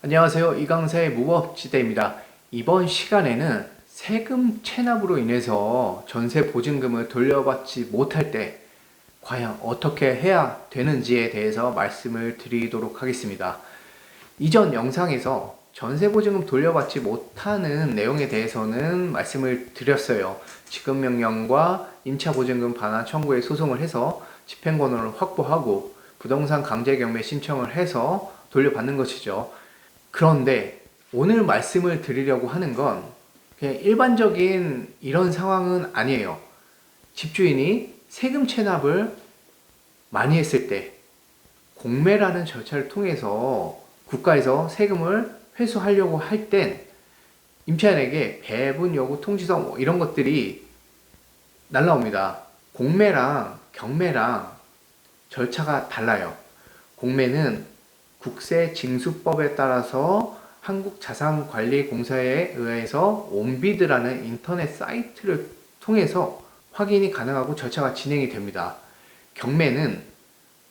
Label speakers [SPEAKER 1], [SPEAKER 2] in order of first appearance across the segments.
[SPEAKER 1] 안녕하세요. 이강사의 무법지대입니다. 이번 시간에는 세금 체납으로 인해서 전세 보증금을 돌려받지 못할 때 과연 어떻게 해야 되는지에 대해서 말씀을 드리도록 하겠습니다. 이전 영상에서 전세 보증금 돌려받지 못하는 내용에 대해서는 말씀을 드렸어요. 지급명령과 임차보증금 반환 청구에 소송을 해서 집행권을 확보하고 부동산 강제경매 신청을 해서 돌려받는 것이죠. 그런데 오늘 말씀을 드리려고 하는 건 그냥 일반적인 이런 상황은 아니에요. 집주인이 세금 체납을 많이 했을 때 공매라는 절차를 통해서 국가에서 세금을 회수하려고 할 땐 임차인에게 배분 요구 통지서 뭐 이런 것들이 날라옵니다. 공매랑 경매랑 절차가 달라요. 공매는 국세징수법에 따라서 한국자산관리공사에 의해서 온비드라는 인터넷 사이트를 통해서 확인이 가능하고 절차가 진행이 됩니다. 경매는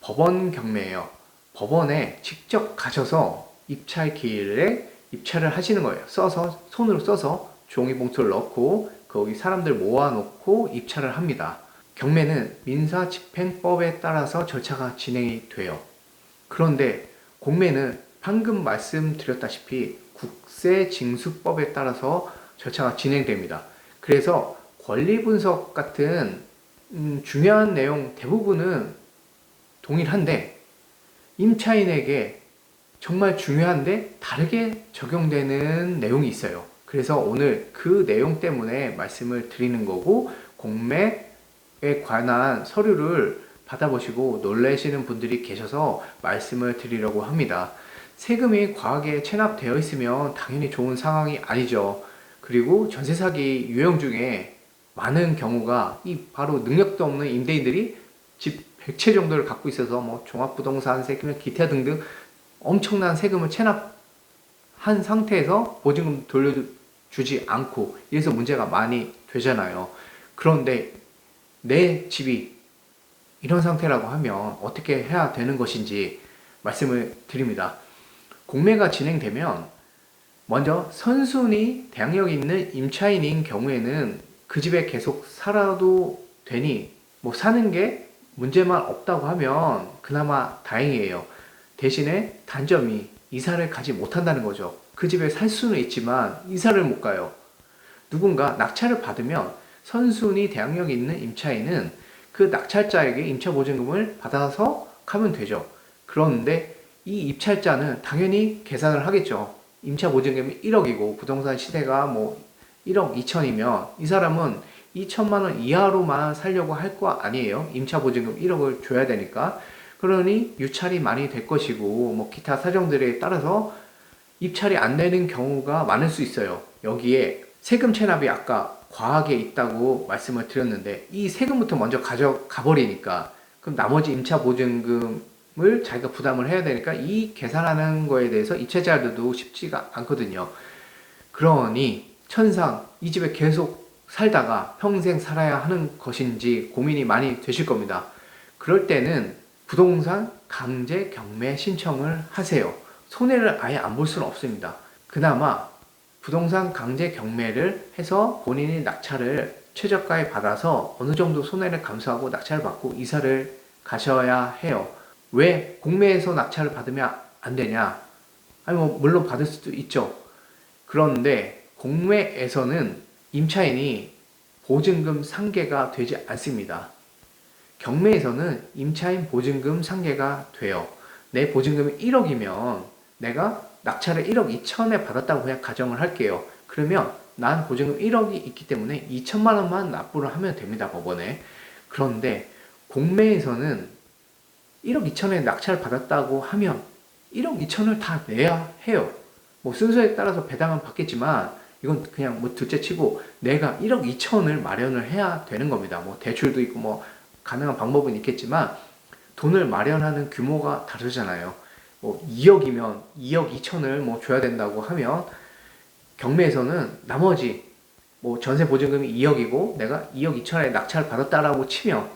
[SPEAKER 1] 법원 경매예요. 법원에 직접 가셔서 입찰기일에 입찰을 하시는 거예요. 손으로 써서 종이봉투를 넣고 거기 사람들 모아놓고 입찰을 합니다. 경매는 민사집행법에 따라서 절차가 진행이 돼요. 그런데 공매는 방금 말씀드렸다시피 국세징수법에 따라서 절차가 진행됩니다. 그래서 권리분석 같은 중요한 내용 대부분은 동일한데 임차인에게 정말 중요한데 다르게 적용되는 내용이 있어요. 그래서 오늘 그 내용 때문에 말씀을 드리는 거고, 공매에 관한 서류를 받아보시고 놀라시는 분들이 계셔서 말씀을 드리려고 합니다. 세금이 과하게 체납되어 있으면 당연히 좋은 상황이 아니죠. 그리고 전세 사기 유형 중에 많은 경우가 이 바로 능력도 없는 임대인들이 집 100채 정도를 갖고 있어서 뭐 종합부동산 세금, 기타 등등 엄청난 세금을 체납한 상태에서 보증금 돌려주지 않고 이래서 문제가 많이 되잖아요. 그런데 내 집이 이런 상태라고 하면 어떻게 해야 되는 것인지 말씀을 드립니다. 공매가 진행되면 먼저 선순위 대항력이 있는 임차인인 경우에는 그 집에 계속 살아도 되니 뭐 사는 게 문제만 없다고 하면 그나마 다행이에요. 대신에 단점이 이사를 가지 못한다는 거죠. 그 집에 살 수는 있지만 이사를 못 가요. 누군가 낙찰을 받으면 선순위 대항력이 있는 임차인은 그 낙찰자에게 임차보증금을 받아서 가면 되죠. 그런데 이 입찰자는 당연히 계산을 하겠죠. 임차보증금이 1억이고 부동산 시세가 뭐 1억 2천이면 이 사람은 2천만 원 이하로만 살려고 할 거 아니에요. 임차보증금 1억을 줘야 되니까. 그러니 유찰이 많이 될 것이고 뭐 기타 사정들에 따라서 입찰이 안 되는 경우가 많을 수 있어요. 여기에 세금 체납이 아까 과하게 있다고 말씀을 드렸는데 이 세금부터 먼저 가져가 버리니까 그럼 나머지 임차 보증금을 자기가 부담을 해야 되니까 이 계산하는 거에 대해서 입찰자들도 쉽지가 않거든요. 그러니 천상 이 집에 계속 살다가 평생 살아야 하는 것인지 고민이 많이 되실 겁니다. 그럴 때는 부동산 강제 경매 신청을 하세요. 손해를 아예 안 볼 수는 없습니다. 그나마 부동산 강제 경매를 해서 본인이 낙찰을 최저가에 받아서 어느 정도 손해를 감수하고 낙찰을 받고 이사를 가셔야 해요. 왜 공매에서 낙찰을 받으면 안 되냐? 아니 뭐 물론 받을 수도 있죠. 그런데 공매에서는 임차인이 보증금 상계가 되지 않습니다. 경매에서는 임차인 보증금 상계가 돼요. 내 보증금이 1억이면 내가 낙찰을 1억 2천에 받았다고 그냥 가정을 할게요. 그러면 난 보증금 1억이 있기 때문에 2천만 원만 납부를 하면 됩니다, 법원에. 그런데 공매에서는 1억 2천에 낙찰을 받았다고 하면 1억 2천을 다 내야 해요. 뭐 순서에 따라서 배당은 받겠지만 이건 그냥 뭐 둘째 치고 내가 1억 2천을 마련을 해야 되는 겁니다. 뭐 대출도 있고 뭐 가능한 방법은 있겠지만 돈을 마련하는 규모가 다르잖아요. 뭐 2억이면 2억 2천을 뭐 줘야 된다고 하면 경매에서는 나머지 뭐 전세 보증금이 2억이고 내가 2억 2천에 낙찰을 받았다라고 치면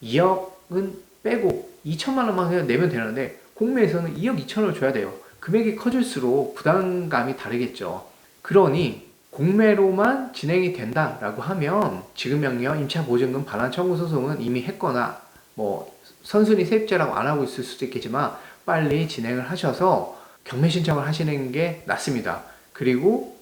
[SPEAKER 1] 2억은 빼고 2천만 원만 그냥 내면 되는데 공매에서는 2억 2천을 줘야 돼요. 금액이 커질수록 부담감이 다르겠죠. 그러니 공매로만 진행이 된다라고 하면 지급명령, 임차보증금 반환 청구 소송은 이미 했거나 뭐 선순위 세입자라고 안 하고 있을 수도 있겠지만 빨리 진행을 하셔서 경매 신청을 하시는 게 낫습니다. 그리고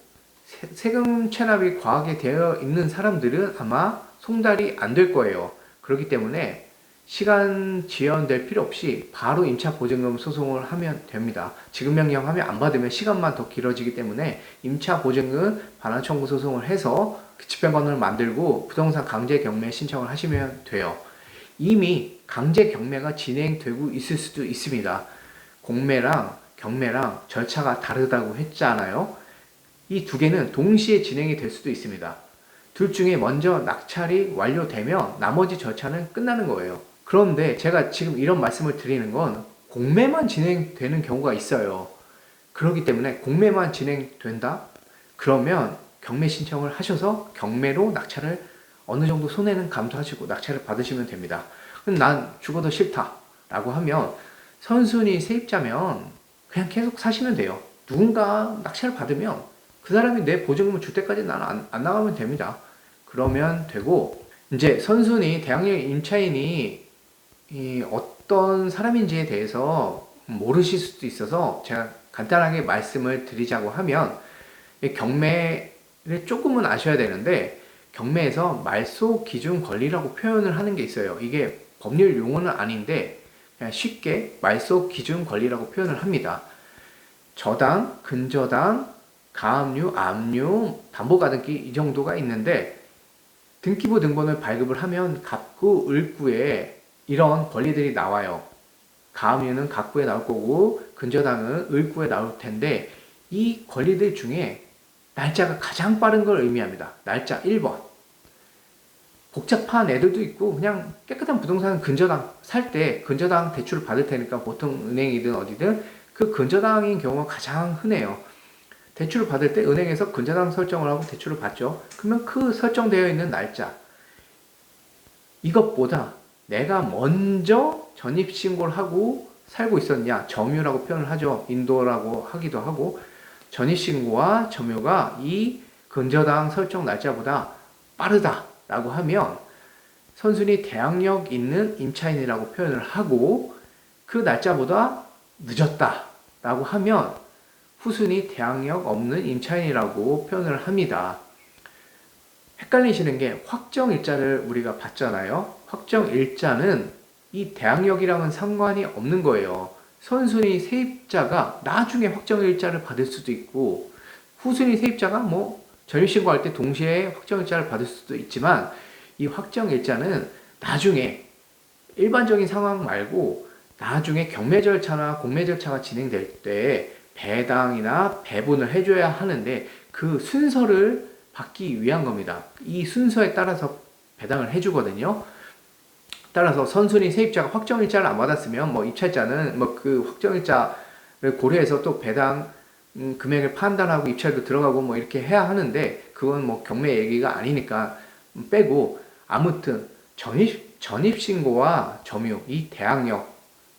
[SPEAKER 1] 세금 체납이 과하게 되어 있는 사람들은 아마 송달이 안 될 거예요. 그렇기 때문에 시간 지연될 필요 없이 바로 임차보증금 소송을 하면 됩니다. 지급명령 하면 안 받으면 시간만 더 길어지기 때문에 임차보증금 반환 청구 소송을 해서 집행관을 만들고 부동산 강제 경매 신청을 하시면 돼요. 이미 강제 경매가 진행되고 있을 수도 있습니다. 공매랑 경매랑 절차가 다르다고 했잖아요. 이 두 개는 동시에 진행이 될 수도 있습니다. 둘 중에 먼저 낙찰이 완료되면 나머지 절차는 끝나는 거예요. 그런데 제가 지금 이런 말씀을 드리는 건 공매만 진행되는 경우가 있어요. 그렇기 때문에 공매만 진행된다? 그러면 경매 신청을 하셔서 경매로 낙찰을 어느 정도 손해는 감수하시고 낙찰을 받으시면 됩니다. 그럼 난 죽어도 싫다 라고 하면 선순위 세입자면 그냥 계속 사시면 돼요. 누군가 낙찰을 받으면 그 사람이 내 보증금을 줄 때까지 나는 안 나가면 됩니다. 그러면 되고, 이제 선순위 대항력 임차인이 어떤 사람인지에 대해서 모르실 수도 있어서 제가 간단하게 말씀을 드리자고 하면, 경매를 조금은 아셔야 되는데 경매에서 말소 기준 권리라고 표현을 하는 게 있어요. 이게 법률 용어는 아닌데 그냥 쉽게 말소 기준 권리라고 표현을 합니다. 저당, 근저당, 가압류, 압류, 담보가등기 이 정도가 있는데 등기부 등본을 발급을 하면 갑구, 을구에 이런 권리들이 나와요. 가압류는 갑구에 나올 거고 근저당은 을구에 나올 텐데 이 권리들 중에 날짜가 가장 빠른 걸 의미합니다. 날짜 1번. 복잡한 애들도 있고 그냥 깨끗한 부동산 근저당 살 때 근저당 대출을 받을 테니까 보통 은행이든 어디든 그 근저당인 경우가 가장 흔해요. 대출을 받을 때 은행에서 근저당 설정을 하고 대출을 받죠. 그러면 그 설정되어 있는 날짜 이것보다 내가 먼저 전입신고를 하고 살고 있었냐, 점유라고 표현을 하죠. 인도라고 하기도 하고 전입신고와 점유가 이 근저당 설정 날짜보다 빠르다라고 하면 선순위 대항력 있는 임차인이라고 표현을 하고 그 날짜보다 늦었다라고 하면 후순위 대항력 없는 임차인이라고 표현을 합니다. 헷갈리시는 게 확정일자를 우리가 봤잖아요. 확정일자는 이 대항력이랑은 상관이 없는 거예요. 선순위 세입자가 나중에 확정일자를 받을 수도 있고 후순위 세입자가 뭐 전입신고할 때 동시에 확정일자를 받을 수도 있지만 이 확정일자는 나중에 일반적인 상황 말고 나중에 경매 절차나 공매 절차가 진행될 때 배당이나 배분을 해줘야 하는데 그 순서를 받기 위한 겁니다. 이 순서에 따라서 배당을 해주거든요. 따라서 선순위 세입자가 확정일자를 안 받았으면 뭐 입찰자는 뭐 그 확정일자를 고려해서 또 배당 금액을 판단하고 입찰도 들어가고 뭐 이렇게 해야 하는데 그건 뭐 경매 얘기가 아니니까 빼고 아무튼 전입신고와 점유 이 대항력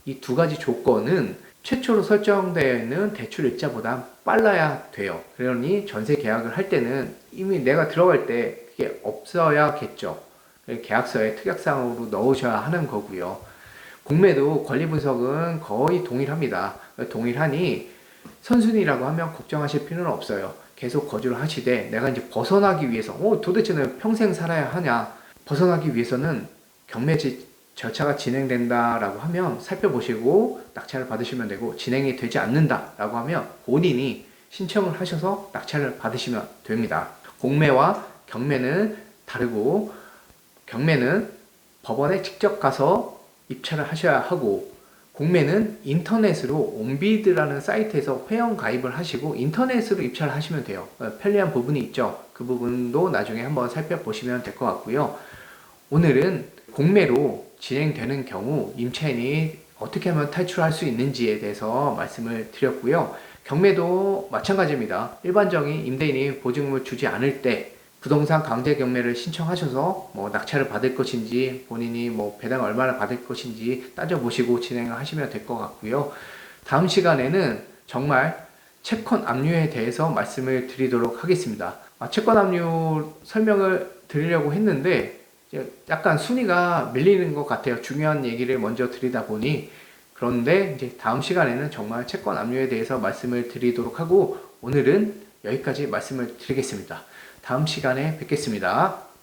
[SPEAKER 1] 이 두 가지 조건은 최초로 설정되어 있는 대출 일자보다 빨라야 돼요. 그러니 전세 계약을 할 때는 이미 내가 들어갈 때 그게 없어야겠죠. 계약서에 특약사항으로 넣으셔야 하는 거고요. 공매도 권리 분석은 거의 동일합니다. 동일하니 선순위라고 하면 걱정하실 필요는 없어요. 계속 거주를 하시되 내가 이제 벗어나기 위해서 도대체 내가 평생 살아야 하냐 벗어나기 위해서는 경매 절차가 진행된다라고 하면 살펴보시고 낙찰을 받으시면 되고 진행이 되지 않는다라고 하면 본인이 신청을 하셔서 낙찰을 받으시면 됩니다. 공매와 경매는 다르고 경매는 법원에 직접 가서 입찰을 하셔야 하고 공매는 인터넷으로 온비드라는 사이트에서 회원 가입을 하시고 인터넷으로 입찰을 하시면 돼요. 편리한 부분이 있죠. 그 부분도 나중에 한번 살펴보시면 될 것 같고요. 오늘은 공매로 진행되는 경우 임차인이 어떻게 하면 탈출할 수 있는지에 대해서 말씀을 드렸고요. 경매도 마찬가지입니다. 일반적인 임대인이 보증금을 주지 않을 때 부동산 강제 경매를 신청하셔서 뭐 낙찰을 받을 것인지 본인이 뭐 배당 얼마나 받을 것인지 따져보시고 진행을 하시면 될 것 같고요. 다음 시간에는 정말 채권 압류에 대해서 말씀을 드리도록 하겠습니다. 채권 압류 설명을 드리려고 했는데 이제 약간 순위가 밀리는 것 같아요. 중요한 얘기를 먼저 드리다 보니. 그런데 이제 다음 시간에는 정말 채권 압류에 대해서 말씀을 드리도록 하고, 오늘은 여기까지 말씀을 드리겠습니다. 다음 시간에 뵙겠습니다.